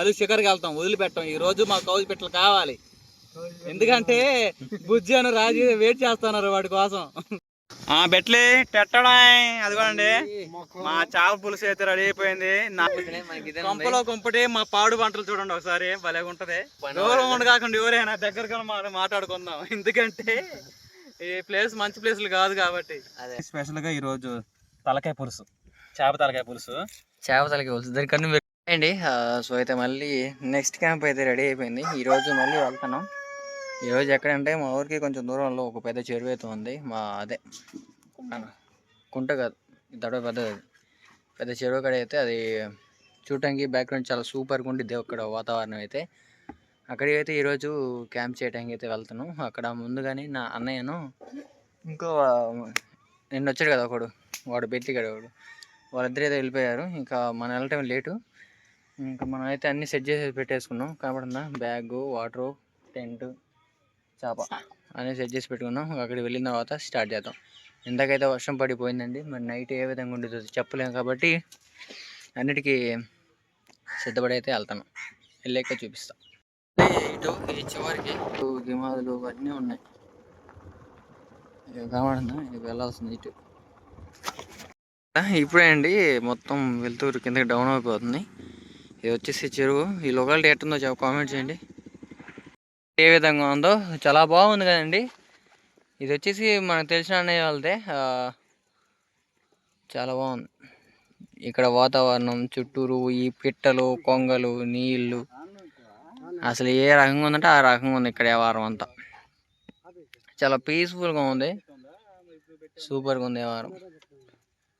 అది షికారుకి వెళ్తాం, వదిలిపెట్టాం. ఈ రోజు మా కౌజు పిట్టలు కావాలి, ఎందుకంటే బుజ్జి అని రాజు వెయిట్ చేస్తున్నారు వాడి కోసం. బెట్లే పెట్టడం అదిగోండి, మా చేప పులుసు అయితే రెడీ అయిపోయింది. కొంపలో కొంపటి మా పాడు పంటలు చూడండి ఒకసారి, భలే ఉంటది. దూరం ఉండి కాకుండా ఎవరైనా దగ్గరగా మాట్లాడుకుందాం, ఎందుకంటే ఈ ప్లేస్ మంచి ప్లేసులు కాదు కాబట్టి. స్పెషల్ గా ఈ రోజు తలకాయ పులుసు, చేప తలకాయ పులుసు దానికన్నా అండి. సో అయితే మళ్ళీ నెక్స్ట్ క్యాంప్ అయితే రెడీ అయిపోయింది. ఈ రోజు మళ్ళీ వెళ్తున్నాం. ఈరోజు ఎక్కడంటే మా ఊరికి కొంచెం దూరంలో ఒక పెద్ద చెరువు అయితే ఉంది. మా అదే కుంట కాదు, దడ పెద్దది, పెద్ద చెరువు కాడ అయితే అది చూడటానికి బ్యాక్గ్రౌండ్ చాలా సూపర్గా ఉండిద్ది అక్కడ వాతావరణం అయితే. అక్కడికి అయితే ఈరోజు క్యాంప్ చేయడానికి అయితే వెళ్తున్నాం. అక్కడ ముందుగానే నా అన్నయ్యను ఇంకో నిన్న వచ్చాడు కదా ఒకడు, వాడు బెట్టి కదా వాడు, వాళ్ళిద్దరు అయితే వెళ్ళిపోయారు. ఇంకా మనం వెళ్ళటం లేటు. ఇంకా మనం అయితే అన్నీ సెట్ చేసి పెట్టేసుకున్నాం. కనబడిందా, బ్యాగు, వాటరు, టెంట్, చేప అన్నీ సెట్ చేసి పెట్టుకున్నాం. అక్కడికి వెళ్ళిన తర్వాత స్టార్ట్ చేద్దాం. ఇందాకైతే వర్షం పడిపోయిందండి, మరి నైట్ ఏ విధంగా ఉండేది చెప్పలేము కాబట్టి అన్నిటికీ సిద్ధపడి అయితే వెళ్తాను. వెళ్ళాక చూపిస్తాం. ఇటు ఈ చివరికి గిమాదులు అన్నీ ఉన్నాయి, కావాలన్నా ఇది వెళ్ళాల్సింది ఇటు. ఇప్పుడే అండి మొత్తం వెళ్తూరు కిందకి డౌన్ అయిపోతుంది. ఇది వచ్చేసి చెరువు. ఈ లొకాలిటీ ఎట్టుందో కామెంట్ చేయండి, ఏ విధంగా ఉందో. చాలా బాగుంది కదండి. ఇది వచ్చేసి మనకు తెలిసిన అన్నయ్య వాళ్ళదే. చాలా బాగుంది ఇక్కడ వాతావరణం, చుట్టూరు ఈ పిట్టలు, కొంగలు, నీళ్ళు, అసలు ఏ రకంగా ఉందంటే ఆ రకంగా ఉంది ఇక్కడ వ్యవహారం అంతా. చాలా పీస్ఫుల్గా ఉంది, సూపర్గా ఉంది వ్యవహారం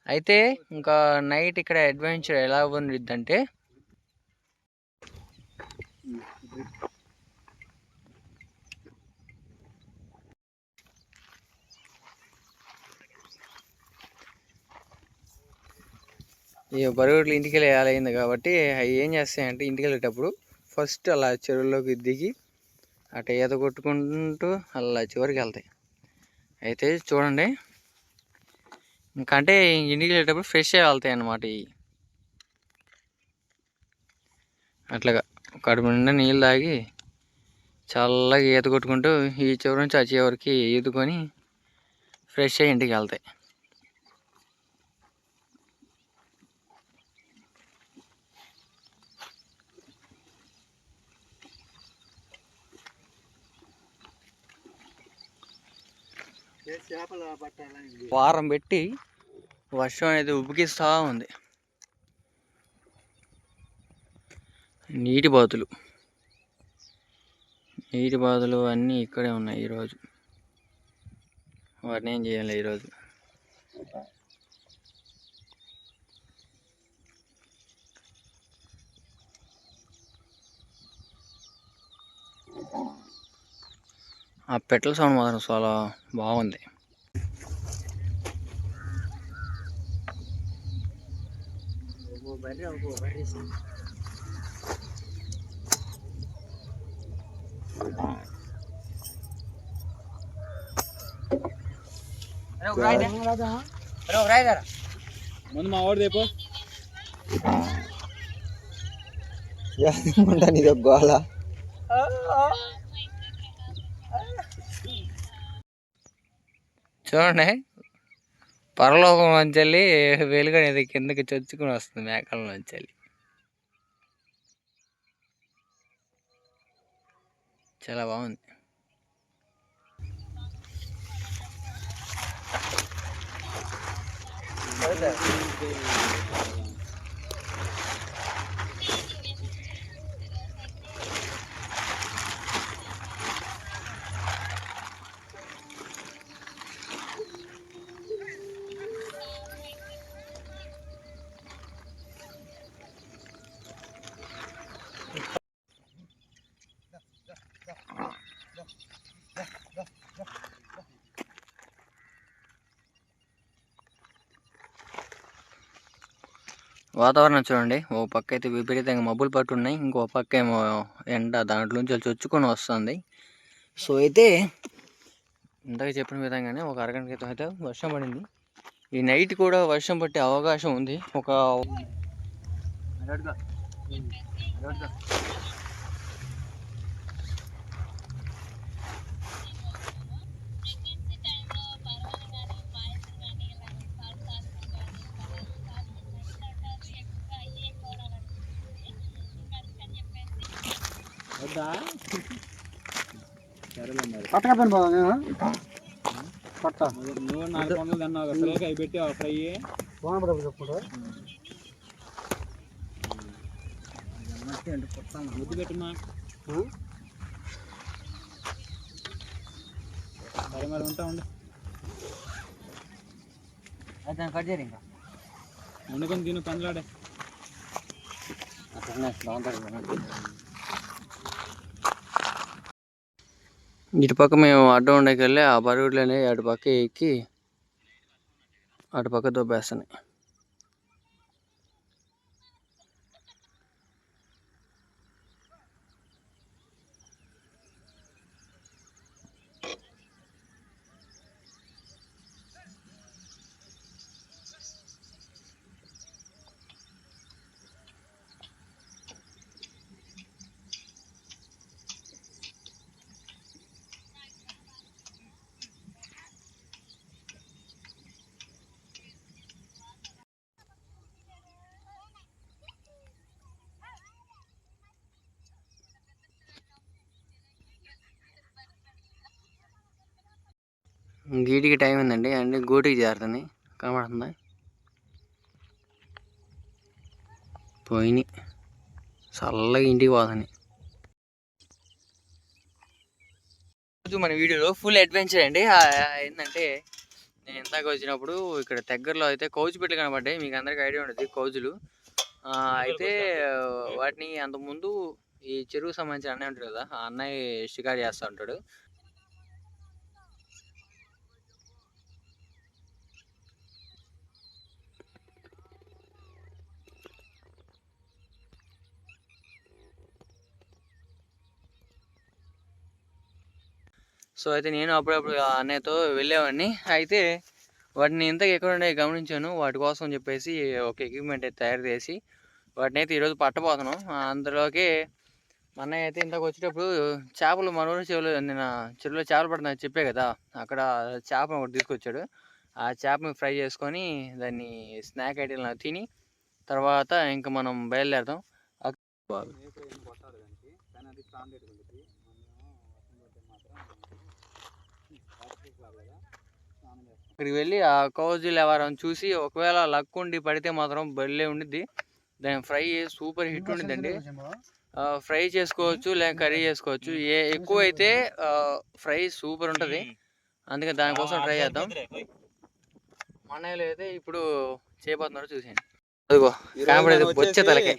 అయితే. ఇంకా నైట్ ఇక్కడ అడ్వెంచర్ ఎలా ఉండిద్దంటే, ఈ బరుగుడ్లు ఇంటికి వెళ్ళేయాలైంది కాబట్టి అవి ఏం చేస్తాయంటే, ఇంటికి వెళ్ళేటప్పుడు ఫస్ట్ అలా చెరువులోకి దిగి అటు ఈత కొట్టుకుంటూ అలా చివరికి వెళ్తాయి. అయితే చూడండి, ఇంకంటే ఇంటికి వెళ్ళేటప్పుడు ఫ్రెష్గా వెళ్తాయి అన్నమాట. ఇవి అట్లాగా కడుపు నిండా నీళ్ళు తాగి చల్లగా ఈత కొట్టుకుంటూ ఈ చివరి నుంచి ఆ చివరికి ఈదుకొని ఫ్రెష్ అయ్యి ఇంటికి వెళ్తాయి. వారం పెట్టి వర్షం అనేది ఉబ్బికిస్తూ ఉంది. నీటి బాతులు అన్నీ ఇక్కడే ఉన్నాయి. ఈరోజు వాటిని ఏం చేయాలి ఈరోజు. ఆ పెట్టల సౌండ్ మాత్రం చాలా బాగుంది. ముందు మా వాడు దేపో నీకు గోళ. చూడండి, పరలోకం నుంచి వెలుగు అనేది కిందకి చొచ్చుకుని వస్తుంది మేకల నుంచి. చాలా బాగుంది. వాతావరణం చూడండి, ఓ పక్క అయితే విపరీతంగా మబ్బులు పట్టున్నాయి, ఇంకో పక్క ఏమో ఎండ దాంట్లోంచి చొచ్చుకొని వస్తుంది. సో అయితే ఇందాక చెప్పిన విధంగానే ఒక అరగంట క్రితం అయితే వర్షం పడింది. ఈ నైట్ కూడా వర్షం పట్టే అవకాశం ఉంది. పట్టగా పని పోదా నేను పట్ట నువ్వు 400 తిన్నావు అసలు అవి పెట్టావు ఫ్రై చెప్పుడు ముద్దు పెట్టుమా సరే మరి ఉంటా ఉండు అయితే కట్ చేయరు ఇంకా వండుకొని తిను పందులాడే ఇటుపక్క మేము అడ్డం ఉండకి వెళ్ళి ఆ బరుగుడ్లని అటుపక్క ఎక్కి అటుపక్క దొబ్బేస్తున్నాయి. గీటికి టైం ఉందండి అంటే గూటికి చేరుతుంది కనబడుతుంది పోయినాయి చల్లగా ఇంటికి పోతుంది. మన వీడియోలో ఫుల్ అడ్వెంచర్ అండి. ఏంటంటే నేను ఇందాక వచ్చినప్పుడు ఇక్కడ దగ్గరలో అయితే కౌజుపెట్లు కనబడ్డాయి. మీకు అందరికీ ఐడియా ఉంటుంది కౌజులు. అయితే వాటిని అంతకుముందు ఈ చెరువుకు సంబంధించిన అన్నయ్య ఉంటాడు కదా, ఆ అన్నయ్య షికారు చేస్తూ ఉంటాడు. సో అయితే నేను అప్పుడప్పుడు అన్నయ్యతో వెళ్ళేవాడిని. అయితే వాటిని ఇంతకు ఎక్కడ ఉన్నాయి గమనించాను. వాటి కోసం చెప్పేసి ఒక ఎక్విప్మెంట్ అయితే తయారు చేసి వాటిని అయితే ఈరోజు పట్టబోతున్నాం. అందులోకి మా అన్నయ్య అయితే ఇంతకు వచ్చేటప్పుడు చేపలు మన ఊరి నేను చెరువులో చేపలు పడుతున్నాయి చెప్పే కదా, అక్కడ చేపను ఒకటి తీసుకొచ్చాడు. ఆ చేపను ఫ్రై చేసుకొని దాన్ని స్నాక్ ఐటెంలా తిని తర్వాత ఇంకా మనం బయలుదేరుతాం. అక్కడికి వెళ్ళి ఆ కౌజులు ఎవరైనా చూసి ఒకవేళ లక్ ఉండి పడితే మాత్రం బల్లే ఉండిద్ది. దాని ఫ్రై సూపర్ హిట్ ఉండిద్దండి. ఫ్రై చేసుకోవచ్చు లేక కర్రీ చేసుకోవచ్చు. ఎక్కువ అయితే ఫ్రై సూపర్ ఉంటుంది, అందుకే దానికోసం ట్రై చేద్దాం. మనలో అయితే ఇప్పుడు చేయబోతున్నారు చూసేయండి. అదిగో వచ్చే తలకాయ.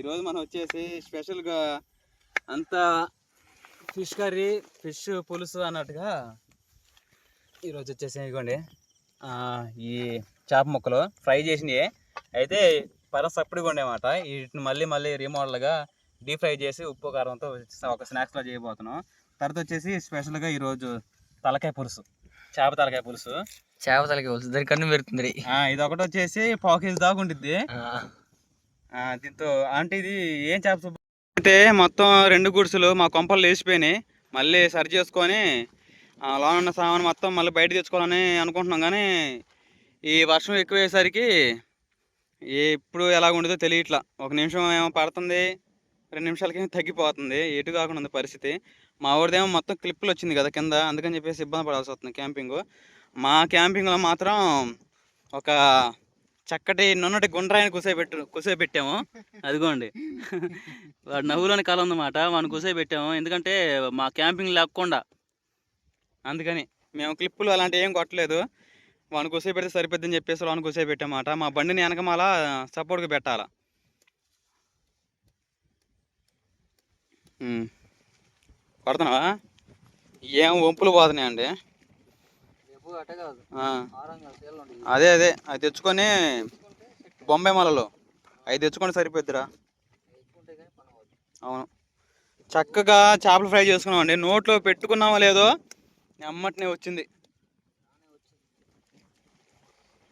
ఈరోజు మనం వచ్చేసి స్పెషల్గా అంతా ఫిష్ కర్రీ, ఫిష్ పులుసు అన్నట్టుగా ఈరోజు వచ్చేసి ఇదిగోండి ఈ చేప ముక్కలు ఫ్రై చేసినవి అయితే సప్పడిగా ఉండేమాట. వీటిని మళ్ళీ రీమోడల్గా డీప్ ఫ్రై చేసి ఉప్పు కారంతో ఒక స్నాక్స్లో చేయబోతున్నాం. తర్వాత వచ్చేసి స్పెషల్గా ఈరోజు తలకాయ పులుసు, చేప తలకాయ పులుసు. దాని కన్ను పెడుతుంది. ఇది ఒకటి వచ్చేసి 1/4 కేజీ దాకా ఉంటుంది దీంతో. అంటే ఇది ఏం చేప అయితే మొత్తం 2 గుడిసెలు మా కొంపలు లేచిపోయినాయి. మళ్ళీ సరి చేసుకొని లోన ఉన్న సామాను మొత్తం మళ్ళీ బయట తెచ్చుకోవాలని అనుకుంటున్నాం. కానీ ఈ వర్షం ఎక్కువయ్యేసరికి ఎప్పుడు ఎలాగ ఉండదో తెలియట్లా. 1 నిమిషం ఏమో పడుతుంది, 2 నిమిషాలకి తగ్గిపోతుంది. ఎటు కాకుండా ఉంది పరిస్థితి. మా ఊరిదేమో మొత్తం క్లిప్పులు వచ్చింది కదా కింద, అందుకని చెప్పేసి ఇబ్బంది పడాల్సి వస్తుంది క్యాంపింగ్. మా క్యాంపింగ్లో మాత్రం ఒక చక్కటి నున్నటి గుండ్రాయిని కుసేపెట్టాము. అదిగోండి వాడు నవ్వులోని కాలం ఉందన్నమాట. వాడిని కుసేపెట్టాము ఎందుకంటే మా క్యాంపింగ్ లేకుండా, అందుకని మేము క్లిప్పులు అలాంటివి ఏం కొట్టలేదు. వాడిని కుసే పెడితే సరిపోద్దని చెప్పేసి వాడిని కుసే పెట్టామాట. మా బండిని వెనకమాల సపోర్ట్గా పెట్టాల. కొడుతున్నావా? ఏం వంపులు పోతున్నాయండి. అదే అది తెచ్చుకొని బొంబాయి మలలో అవి తెచ్చుకొని సరిపోద్దిరా. అవును, చక్కగా చేపలు ఫ్రై చేసుకున్నామండి. నోట్లో పెట్టుకున్నామో లేదో అమ్మటనే వచ్చింది.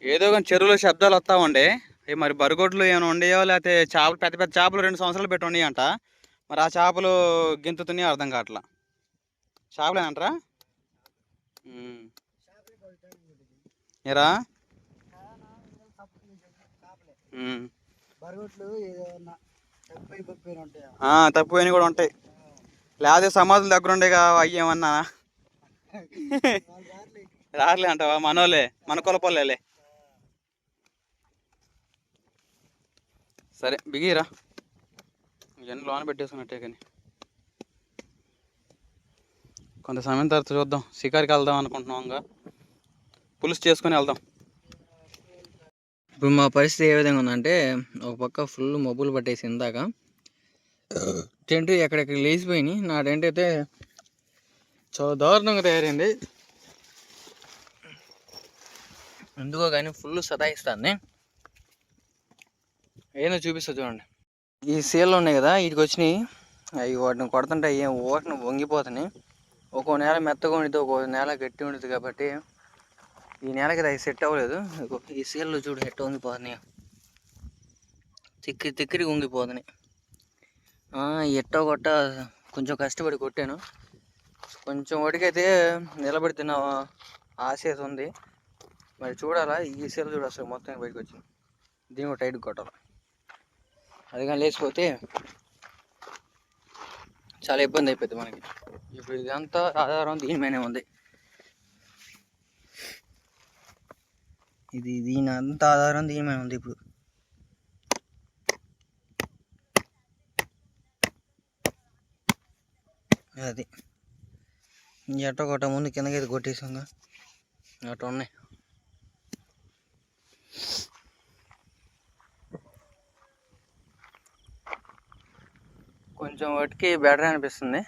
ఏదో కానీ చెరువులో శబ్దాలు వస్తామండి, మరి బరుగొడ్లు ఏమైనా ఉండేయో లేకపోతే చేపలు పెద్ద పెద్ద చేపలు 2 సంవత్సరాలు పెట్టి ఉండేయంట. మరి ఆ చేపలు గింతుతున్నాయి అర్థం కావట్లా. చేపలేనంటారా? ఏరా తప్పిపోయినవి కూడా ఉంటాయి. లేకపోతే సమాధుల దగ్గర ఉండేగా అయ్యేమన్నా రాలే అంటావా? మనోళ్ళే, మన కొలపల్లెలే. సరే బిగిరా, ఇవన్నీ లోన పెట్టేసుకున్నట్టే. కానీ కొంత సమయం తర్వాత చూద్దాం. షికారికి వెళ్దాం అనుకుంటున్నాం, ఇంకా పులుసు చేసుకొని వెళ్దాం. ఇప్పుడు మా పరిస్థితి ఏ విధంగా ఉందంటే, ఒక పక్క ఫుల్ మబ్బులు పట్టేసి ఇందాక టెంట్ ఎక్కడెక్కడ లేచిపోయినాయి. నా టెంట్ అయితే చాలా దారుణంగా తయారైంది. ఎందుకో కానీ ఫుల్ సతాయిస్తాను. ఏదో చూపిస్తా చూడండి. ఈ సీళ్ళు ఉన్నాయి కదా, వీటికి వచ్చినాయి. అవి వాటిని కొడుతుంటే ఏం వాటిని వంగిపోతున్నాయి. ఒక్కో నేల మెత్తగా ఉండిద్ది, ఒక్కో నేల గట్టి ఉండిద్ది. కాబట్టి ఈ నేలకి అది సెట్ అవ్వలేదు. ఈ సీళ్ళు చూడు ఎట్ట వంగిపోతున్నాయి, తిక్కిరికి వంగిపోతున్నాయి. ఎట్టో కొట్ట కొంచెం కష్టపడి కొట్టాను. కొంచెం వాటికైతే నిలబడి తిన్న ఆశ ఉంది. మరి చూడాలా, ఈ సీల్ చూడ అసలు మొత్తం బయటకు వచ్చింది. దీన్ని కూడా టైట్గా కొట్టాలి. అది కానీ లేచిపోతే చాలా ఇబ్బంది అయిపోద్ది మనకి. ఇప్పుడు ఇదంతా ఆధారం దీనిపైనే ఉంది. దీని అంత ఆధారం దీనిపైన ఉంది. ఇప్పుడు అది ఎట్టో కొట్ట ముందు కిందకి అయితే కొట్టేసాంగా, అటు ఉన్నాయి. కొంచెం వాటికి బెటర్ అనిపిస్తుంది.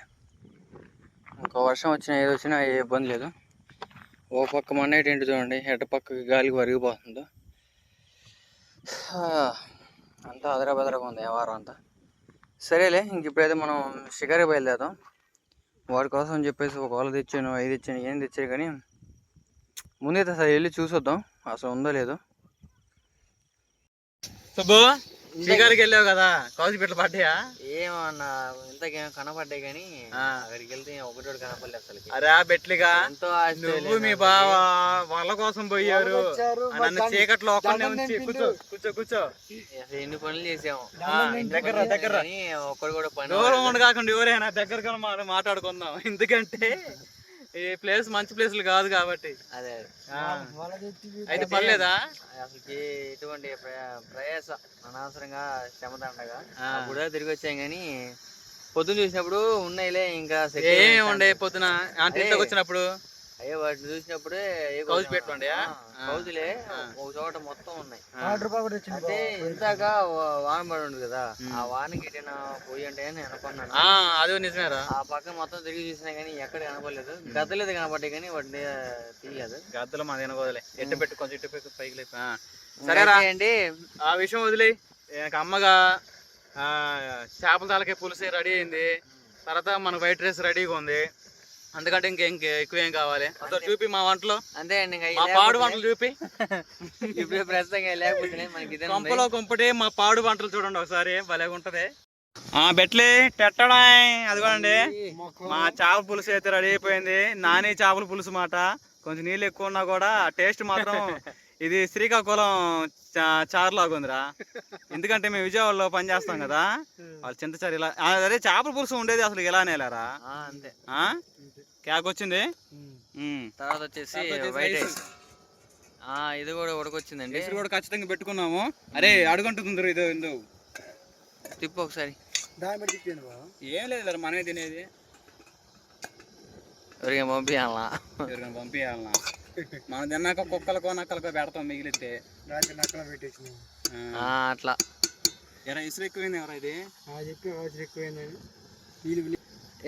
ఇంకో వర్షం వచ్చినా ఏది వచ్చినా ఏ ఇబ్బంది లేదు. ఓ పక్క మన్నైట్ ఏంటి చూడండి, ఎట పక్కకి గాలికి వరిగిపోతుందో. అంతా అదరబెదరగా ఉంది వ్యవహారం అంతా. సరేలే, ఇంక ఇప్పుడైతే మనం షికారి బయలుదేరాం. వాడి కోసం అని చెప్పేసి ఒక వాళ్ళు తెచ్చాను, 5 తెచ్చాను, ఏం తెచ్చాను. కానీ ముందైతే అసలు వెళ్ళి చూసొద్దాం అసలు ఉందో లేదో. సుబ్బు, షికారికి వెళ్ళావు కదా, కౌజిపిట్టలు పడ్డాయా? ఏమన్నా ఇంతకేం కనపడ్డాయి కానీ అక్కడికి వెళ్తే ఒకటోడు కనపడలేదు అసలు. అరే బెట్లిగా నువ్వు మీ బావ వాళ్ళ కోసం పోయారు, నన్ను చీకట్లో ఒక్కడే ఉంచి కూర్చో కూర్చో అసలు ఎన్ని పనులు చేసాము. దగ్గర దగ్గర ఒక్కడు కూడా పని దూరం ఉండి కాకుండా ఎవరైనా దగ్గరగా మాట్లాడుకుందాం. ఎందుకంటే ఈ ప్లేస్ మంచి ప్లేస్లు కాదు కాబట్టి. అదే అయితే పర్లేదా? అసలుకి ఎటువంటి ప్రయాస అనవసరంగా శ్రమదండగా కూడా తిరిగి వచ్చాం. కానీ పొద్దున చూసినప్పుడు ఉన్నాయిలే, ఇంకా ఏమేమి ఉండే పొద్దున ఇంటికి వచ్చినప్పుడు? అయ్యో వాటిని చూసినప్పుడే కౌజు పెట్టుకోండి. కౌజులే ఒక చోట మొత్తం ఉన్నాయి. అంటే ఇందాక వాన పడి ఉంది కదా, ఆ వానకి ఎటైనా పోయి అంటే అని అనుకున్నాను. అది నిజమేరా. ఆ పక్క మొత్తం తిరిగి చూసినా కానీ ఎక్కడ కనపడలేదు. గద్దలేదు కనపడ్డాయి కానీ వాటిని తీయలేదు. గద్దలు మా తినకోదలే, ఎట్టు పెట్టు కొంచెం ఇటు పెట్టి పైకి లేపి. సరేరా అండి, ఆ విషయం వదిలే. అమ్మగా చేపల తలకే పులుసు రెడీ అయింది. తర్వాత మన వైట్ రైస్ రెడీగా ఉంది. అందుకంటే ఇంక ఎక్కువ ఏం కావాలి అసలు చూపి మా వంటలో. అంతే అండి, మా పాడు వంటలు చూపి. ఇప్పుడు ప్రస్తుతంగా లేకపోతే మనకి కొంపలో కొంపటి మా పాడు వంటలు చూడండి ఒకసారి, భలే ఉంటది. బెట్లే టెట్టడా అదిగోండి, మా చేపల పులుసు అయితే రెడీ అయిపోయింది. నాని చేపల పులుసు మాట. కొంచెం నీళ్ళు ఎక్కువ ఉన్నా కూడా టేస్ట్ మాత్రం ఇది శ్రీకాకుళం చారులాగా ఉందిరా. ఎందుకంటే మేము విజయవాడలో పని చేస్తాం కదా, వాళ్ళు చింతచారు ఇలా. అదే చేపల పులుసు ఉండేది అసలు ఇలానే లేరా. అంతే క్యాక్ వచ్చింది. తర్వాత వచ్చేసి వైట్ రైస్, ఇది కూడా ఉడకొచ్చిందండి. ఇది కూడా ఖచ్చితంగా పెట్టుకున్నాము. అరే అడుగుంటుంది ఇది ఎందుకు తిప్పు ఒకసారి. ఏం లేదు మనమే తినేది. ఎవరికైనా పంపించాలా? ఎవరికైనా పంపించాలనా? మనం తిన్నాక కుక్కలకో నక్కలకో పెడతాం, మిగిలితే అట్లా. ఎరా ఇసురు ఎక్కువైంది ఎవరా ఇది?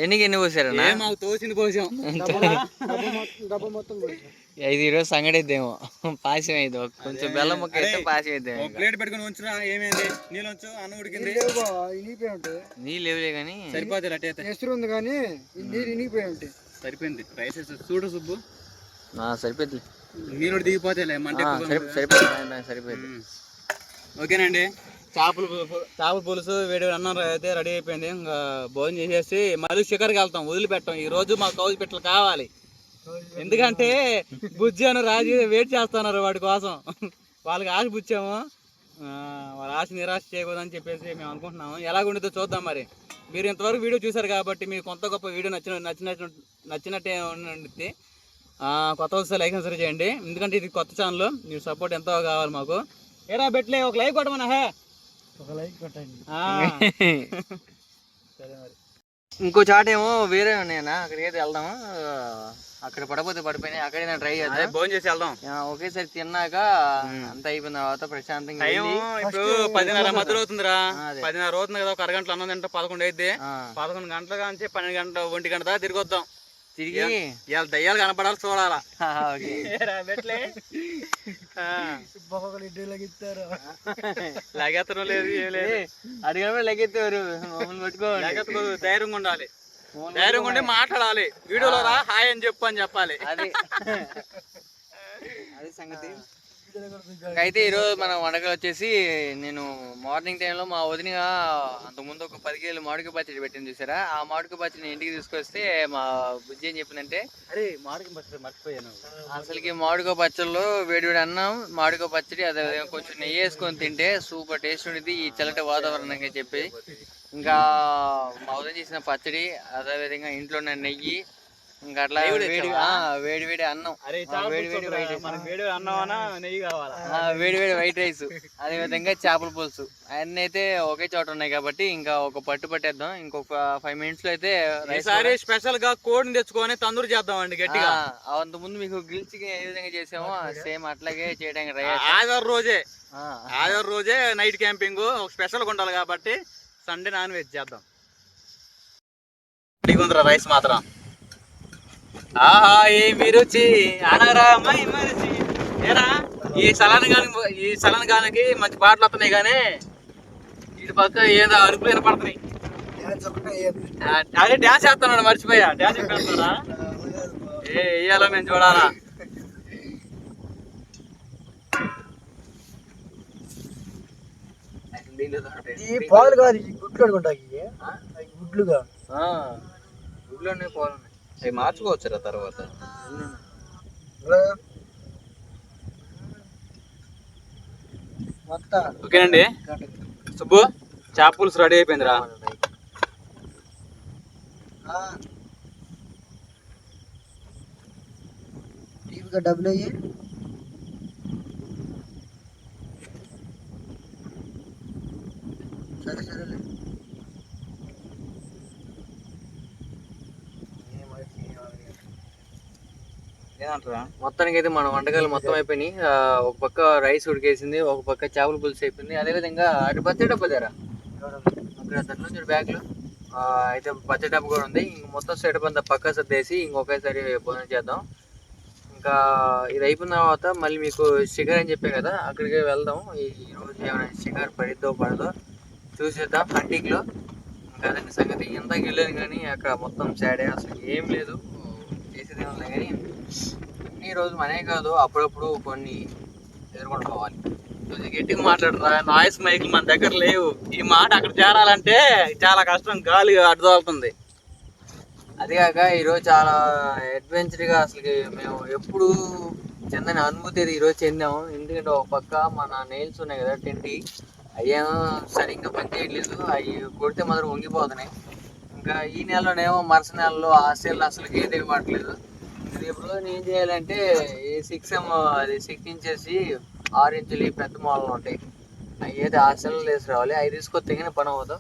ఎన్ని పోసారన్నా? మాకు తోచింది పోసాం. 5 సంగడి అయిద్దేమో, పాసం అయింది. కొంచెం బెల్లం ముక్క అయితే పాసం అయిద్దేమో. ప్లేట్ పెట్టుకుని ఉంచురా. ఏమైంది? నీళ్ళు ఉంచు, అన్నం ఉడికింది. నీళ్ళు లేవులే కానీ సరిపోతుంది. అట్టయితే ఎసురు ఉంది కానీ నీళ్ళు ఇనిగిపోయి ఉంటాయి. సరిపోయింది. రైస్ చూడు సుబ్బు, సరిపోద్ది. నీళ్ళు దిగిపోతే సరిపోయింది. ఓకేనండి, చేపల పులుసు వేడి అన్నం అయితే రెడీ అయిపోయింది. ఇంకా భోజనం చేసేసి మళ్ళీ షికార్కి వెళ్తాం, వదిలిపెట్టాం. ఈ రోజు మా కౌజు పెట్టలు కావాలి. ఎందుకంటే బుజ్జి అని రాజు వెయిట్ చేస్తున్నారు వాడి కోసం. వాళ్ళకి ఆశ పుచ్చాము, వాళ్ళ ఆశ నిరాశ చేయకూడదని చెప్పేసి మేము అనుకుంటున్నాము. ఎలాగుంటుందో చూద్దాం. మరి మీరు ఇంతవరకు వీడియో చూసారు కాబట్టి మీకు కొంత గొప్ప వీడియో నచ్చినట్టే ఉండి కొత్త వస్తే లైక్ సరి చేయండి. ఎందుకంటే ఇది కొత్త ఛానల్, మీ సపోర్ట్ ఎంతో కావాలి మాకు. ఏరా బెట్లే ఒక లైక్ కొట్టమన్నా, ఒక లైక్ కొట్టండి. సరే మరి. ఇంకో చాట ఏమో వేరే ఉన్నాయన్నా, అక్కడికి అయితే వెళ్దాము. అక్కడ పడపోతే పడిపోయినాయి, అక్కడైనా ట్రై చేద్దాం. భోజనం చేసి వెళ్దాం. ఒకేసారి తిన్నాక అంత అయిపోయిన తర్వాత ప్రశాంతంగా ఇప్పుడు 10:30 మధ్యలో అవుతుందిరా. 10:30 అవుతుంది కదా, ఒక అరగంటలో అన్నం తింటే 11 అయితే 11 గంటల కానీ 12 గంటల 1 గంట దాకా తిరిగి వద్దాం. తిరిగి ఇవాళ దయ్యాలు కనపడాలి, చూడాలా. లాగెత్తడం లేదు, ఏం లేదు. అడిగినప్పుడు లెగ్గెత్తారు, మమ్మల్ని పెట్టుకోవాలి. లెగ్గెత్తుకోదు, ధైర్యంగా ఉండాలి. ధైర్యంగా ఉండి మాట్లాడాలి. వీడియోలో రా హాయ్ అని చెప్పాలి. అది సంగతి. అయితే ఈరోజు మన వంటకాలు వచ్చేసి, నేను మార్నింగ్ టైంలో మా వదినగా అంతకుముందు ఒక 10 కిలోలు మామిడికాయ పచ్చడి పెట్టింది చూసారా. ఆ మామిడికాయ పచ్చడిని ఇంటికి తీసుకొస్తే మా బుజ్జి ఏం చెప్పిందంటే, అరే మామిడికాయ పచ్చడి మర్చిపోయాను. అసలుకి మామిడికాయ పచ్చడిలో వేడివేడి అన్నం, మామిడికాయ పచ్చడి, అదే కొంచెం నెయ్యి వేసుకొని తింటే సూపర్ టేస్ట్ ఉండేది ఈ చల్లటి వాతావరణంగా చెప్పి. ఇంకా మా వదిన చేసిన పచ్చడి, అదేవిధంగా ఇంట్లో ఉన్న నెయ్యి, ఇంకా అట్లా వేడి వేడి అన్నం, వేడి వేడి వైట్ రైస్, అదే విధంగా చేపల పులుసు, అన్నీ అయితే ఒకే చోట ఉన్నాయి కాబట్టి ఇంకా ఒక పట్టు పట్టేద్దాం. ఇంకొక 5 minutes లో అయితే స్పెషల్ గా కోడిని తెచ్చుకొని తందూరు చేద్దాం అండి గట్టిగా. అంత ముందు మీకు గ్రిల్ చికెన్ ఏ విధంగా చేసామో సేమ్ అట్లాగే చేయడానికి ట్రై. ఆదివారం రోజే నైట్ క్యాంపింగ్ స్పెషల్ గా ఉండాలి కాబట్టి సండే నాన్ వెజ్ చేద్దాం. రైస్ మాత్రం ఏమి రుచి అనరా మరిచి. ఏరా ఈ సలనగానికి మంచి పాటలు వస్తున్నాయి, కానీ ఇటు పక్క ఏదో అరుపులు వినపడుతున్నాయి. అదే డ్యాన్స్ చేస్తున్నాడు, మర్చిపోయా. డ్యాన్స్ ఎక్కడున్నారా? వేయాలో మేము చూడాలా. పాలు కాదు, గుడ్లు అనుకుంటాకి గుడ్లుగా గుడ్లు ఉన్నాయి, పాలు ఉన్నాయి. అవి మార్చుకోవచ్చురా తర్వాత. ఓకేనండి సుబ్బు, చేప పులుసు రెడీ అయిపోయిందిరా. డబ్బులు అయ్యి సరే సరేలే. మొత్తానికి అయితే మన వంటకాలు మొత్తం అయిపోయినాయి. ఒక పక్క రైస్ ఉడికేసింది, ఒక పక్క చేపల పులుసు అయిపోయింది. అదేవిధంగా అటు పచ్చడి డబ్బా దగ్గర అక్కడ తను బ్యాగ్లో అయితే పచ్చడి డబ్బా కూడా ఉంది. ఇంక మొత్తం సెటప్ అంతా పక్క సర్దేసి ఇంకొకేసారి భోజనం చేద్దాం. ఇంకా ఇది అయిపోయిన తర్వాత మళ్ళీ మీకు షికార్ అని చెప్పే కదా, అక్కడికి వెళ్దాం. ఈరోజు ఏమైనా షికార్ పడిద్దో పడదో చూసేద్దాం హంటింగ్లో. ఇంకా అదే సంగతి. ఇంతకు వెళ్ళాను కానీ అక్కడ మొత్తం సాడే, అసలు ఏం లేదు, చేసేది ఏమన్నా. కానీ ఈ రోజు మనే కాదు, అప్పుడప్పుడు కొన్ని ఎదుర్కొని పోవాలి. గట్టిగా మాట్లాడరా, నాయిస్ మైకులు మన దగ్గర లేవు. ఈ మాట అక్కడ చేరాలంటే చాలా కష్టం, గాలి అడ్డుదోలుతుంది. అదిగాక ఈరోజు చాలా అడ్వెంచర్గా, అసలు మేము ఎప్పుడు చెందని అనుభూతి ఈరోజు చెందాము. ఎందుకంటే ఒక పక్క మన నెయిల్స్ ఉన్నాయి కదా 20, అయ్యేమో సరిగ్గా పనిచేయట్లేదు, అవి కొడితే మాత్రం వంగిపోతున్నాయి. ఇంకా ఈ నెలలోనేమో మరుస నెలలో ఆస్ట్రేలియా అసలు ఏది ఇవ్వట్లేదు. రేపు రోజు ఏం చేయాలంటే ఈ 6 inches 6 inches పెద్ద మూలలు ఉంటాయి, అవి ఏది ఆస్ట్రేలియాలో వేసి రావాలి. అవి తీసుకొస్తే కానీ పని అవ్వదు.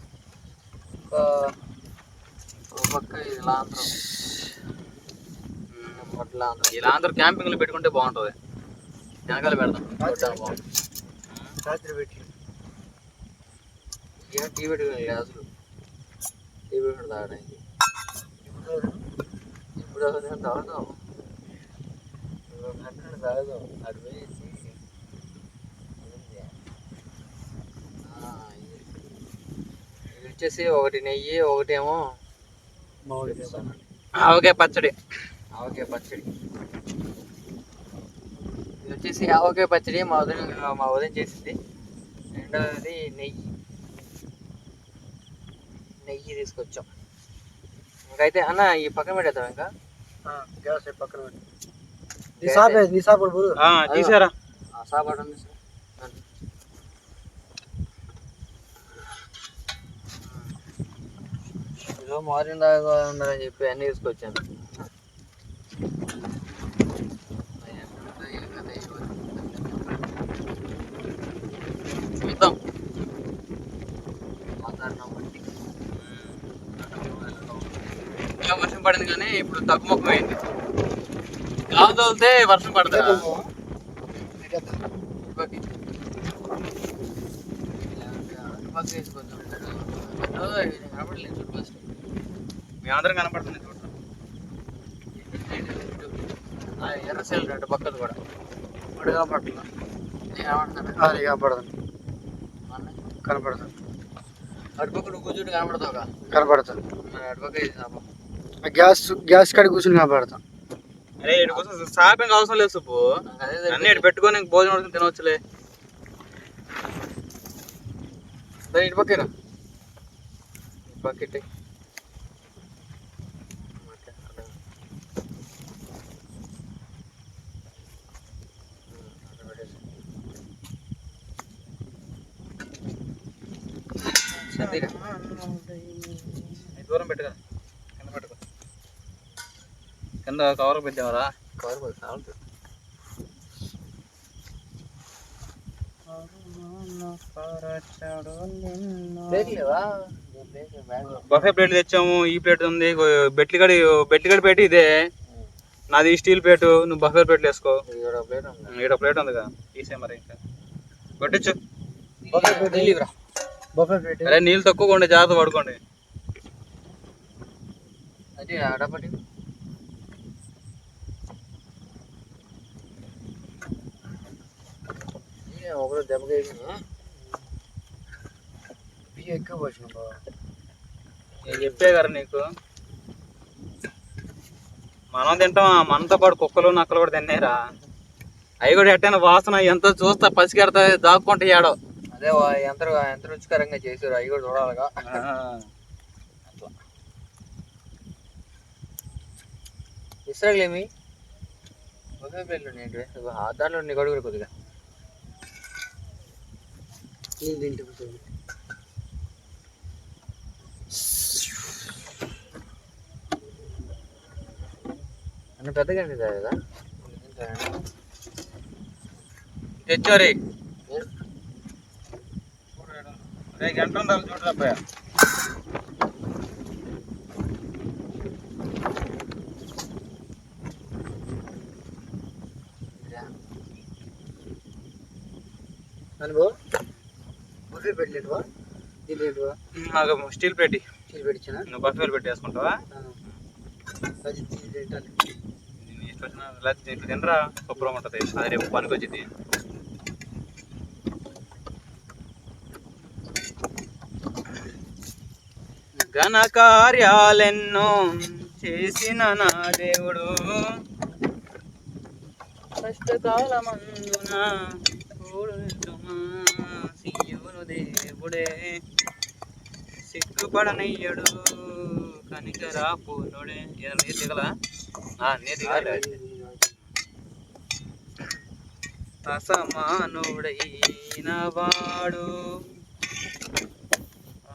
ఒక పక్క ఇది లాంధ్రం, ఇలా అందరూ క్యాంపింగ్లో పెట్టుకుంటే బాగుంటుంది. వెనకాల పెడదాం, బాగుంటుంది. రాత్రి పెట్టి టీ పెట్టుకుని గ్లాసులు, టీ పెట్టుకుని తాగడానికి ఇప్పుడు తాగుతాం, తాగుదాం. అది వేసి ఇది వచ్చేసి ఒకటి నెయ్యి, ఒకటేమో ఆవకాయ పచ్చడి. ఇది వచ్చేసి ఆవకాయ పచ్చడి మా ఉదయం చేసింది. రెండవది నెయ్యి తీసుకొచ్చాం. ఇంకైతే అన్న ఈ పక్కన పెట్టేద్దాం. ఇంకా గ్యాస్ పక్కన పెట్టి నీ సాపు తీసారా సాపాటు ఇదో మార్నింగ్ దాకా ఉందని చెప్పి అన్నీ తీసుకొచ్చాను. చూద్దాం ఇంకా వర్షం పడింది కానీ ఇప్పుడు తగ్గుముఖం అయింది. గాలి తోలితే వర్షం పడుతుంది. మేమందరం కనపడుతుంది చూడండి. ఎర్ర సైల్ రెండు పక్కలు కూడా అడుగా పట్ల కనపడుతుంది కనపడుతుంది అటుపక్క నువ్వు కూర్చుంటే కనపడతావుగా. కనపడుతుంది అటుపక్క గ్యాస్ కాడ కూర్చుని కనపడతాం. అరే ఇటు కోసం షాపింగ్ అవసరం లేదు సుబ్బు, అన్ని ఇటు పెట్టుకొని భోజనం వండుకొని తినవచ్చులే. ఇటు పక్కరా పక్కెట్టి దూరం పెట్టుగా కింద పెట్టుకో. కింద కవర్ పెట్టావరా? కవర్ కావాలి. బఫే ప్లేట్ తెచ్చాము. ఈ ప్లేట్ ఉంది, బెట్లిగడి పెట్టి ఇదే నాది స్టీల్ ప్లేట్. నువ్వు బఫే ప్లేట్లు వేసుకో. ఈడ ప్లేట్ ఉందిగా తీసే మరి. ఇంకా కొట్టించు. అరే నీళ్ళు తక్కువ ఉండే, జాగ్రత్త పడుకోండి. అది ఆడపడి ఒకరు దెబ్బగా ఎక్కువ వచ్చిన నేను చెప్పే కదా నీకు, మనం తింటాం. మనతో పాటు కుక్కలు నక్కలు కూడా తిన్నాయిరా. అవి కూడా ఎట్టైనా వాసన ఎంతో చూస్తా పసికెడతా దాక్కుంటే ఏడో. అదే ఎంత రుచికరంగా చేసారు, అవి కూడా చూడాలిగా. అట్లా ఇస్రాయలేమి ఒకే ప్లేట్లు ఉన్నాయి. దాంట్లో నీ గడుగురు కొద్దిగా అన్న పెద్దగా కదా తెచ్చారే గంట ఉండాలి చూడరా. నాకు స్టీల్ ప్లేట్ నువ్వు బఫే పెట్టి వేసుకుంటావా? ఇట్లా తినరా, శుభ్రం ఉంటుంది. అది రేపు పనికి వచ్చింది. ఘన కార్యాలెన్నో చేసిన నా దేవుడు, కష్టకాలమందున సియోను దేవుడే, సిగ్గుపడనయ్యడు కనికరా పూనుడే. ఏదో నీరు దిగలా? నీరు దిగాలి. అసమానుడైన వాడు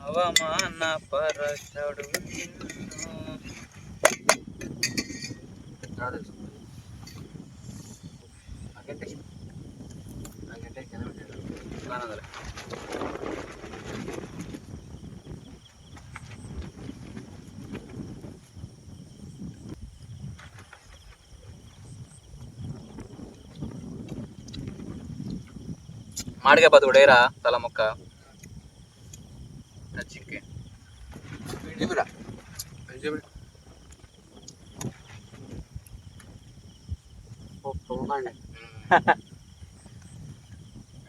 అవమాన పరచడు మాడిగా బతుకుడేరా తల మొక్క చిక్కి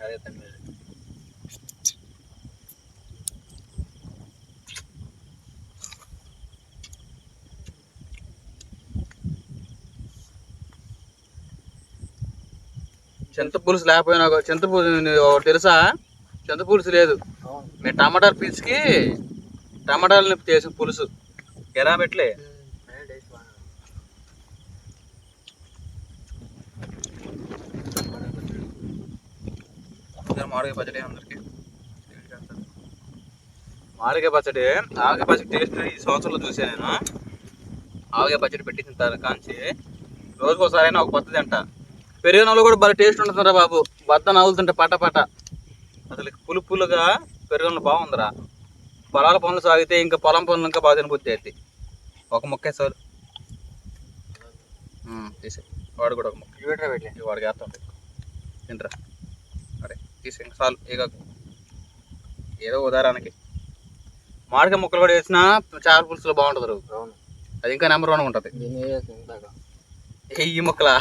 అదే తండ్రి. చింత పులుసు లేకపోయినా చింత పులుసు తెలుసా? చింతపులుసు లేదు. మేము టమాటాల పీచుకి టమాటాలని చేసిన పులుసు ఎలా పెట్టలే. మామిడికాయ పచ్చడి అందరికి మామిడికాయ పచ్చడి ఆవకాయ పచ్చడి టేస్ట్ ఈ సంవత్సరంలో చూసాను నేను. ఆవకాయ పచ్చడి పెట్టించిన కాంచి రోజుకోసారైనా ఒక పద్ధతి అంట. పెరుగన్నంలో కూడా బాగా టేస్ట్ ఉంటుందిరా బాబు. బద్ద నవ్వులుతుంటే పట పట అసలు పులుపులుగా పెరుగన్నం బాగుందిరా. పొలాల పనులు సాగితే ఇంకా పొలం పనులు ఇంకా బాగా తినబుద్ధి అవుతుంది. ఒక ముక్క సార్ తీసే వాడు కూడా ఒక ముక్క పెట్టి వాడికి వేస్తాం తింటరా. అరే తీసే ఇంకా చాలు. ఇక ఏదో ఉదాహరణకి మామిడికాయ ముక్కలు కూడా వేసినా చారు పులుసులో బాగుంటుంది. అది ఇంకా నెంబర్ 1 ఉంటుంది. ఈ ముక్కలా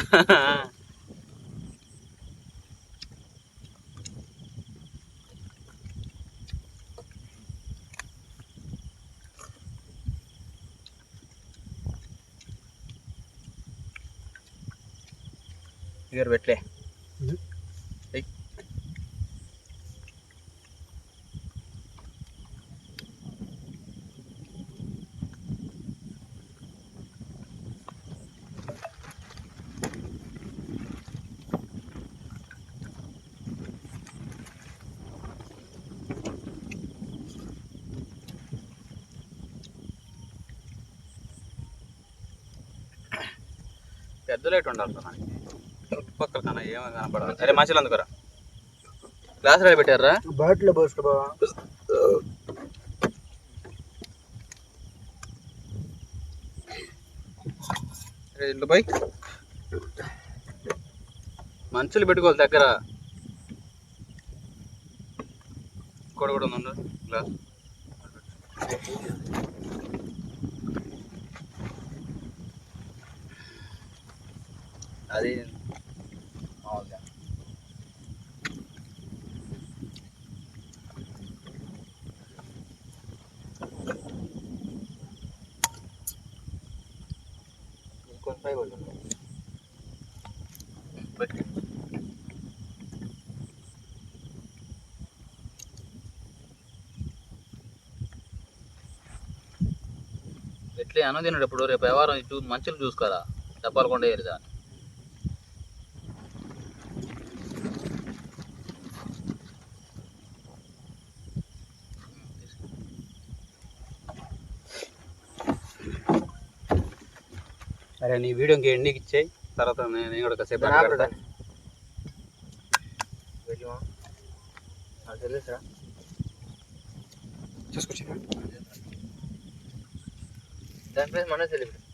ఇగర్ పెట్టలే. పెద్ద లైట్ ఉండాలి పక్కన కన్నా ఏమో కనపడాలి. అరే మంచిలు అందుకురా గ్లాస్ రెడీ పెట్టారా బాటిలో పోసుకో. ఇల్లు పోయి మంచులు పెట్టుకోవాలి దగ్గర. ఇక్కడ కూడా ఉందండి గ్లాస్. అది మామూలుగా ఇంకొంచెం ఎట్లే అన్నం తినేటప్పుడు రేపు వ్యవహారం మంచులు చూసుకోరా. డబ్బాలు కొండ ఏరుదా అరే నీ వీడియో ఇంక ఎండికి ఇచ్చేయి. తర్వాత నేను కూడా కాసేపు తెలుసా చూసుకొచ్చా దాని ప్లేస్ మన సెలబ్రేట్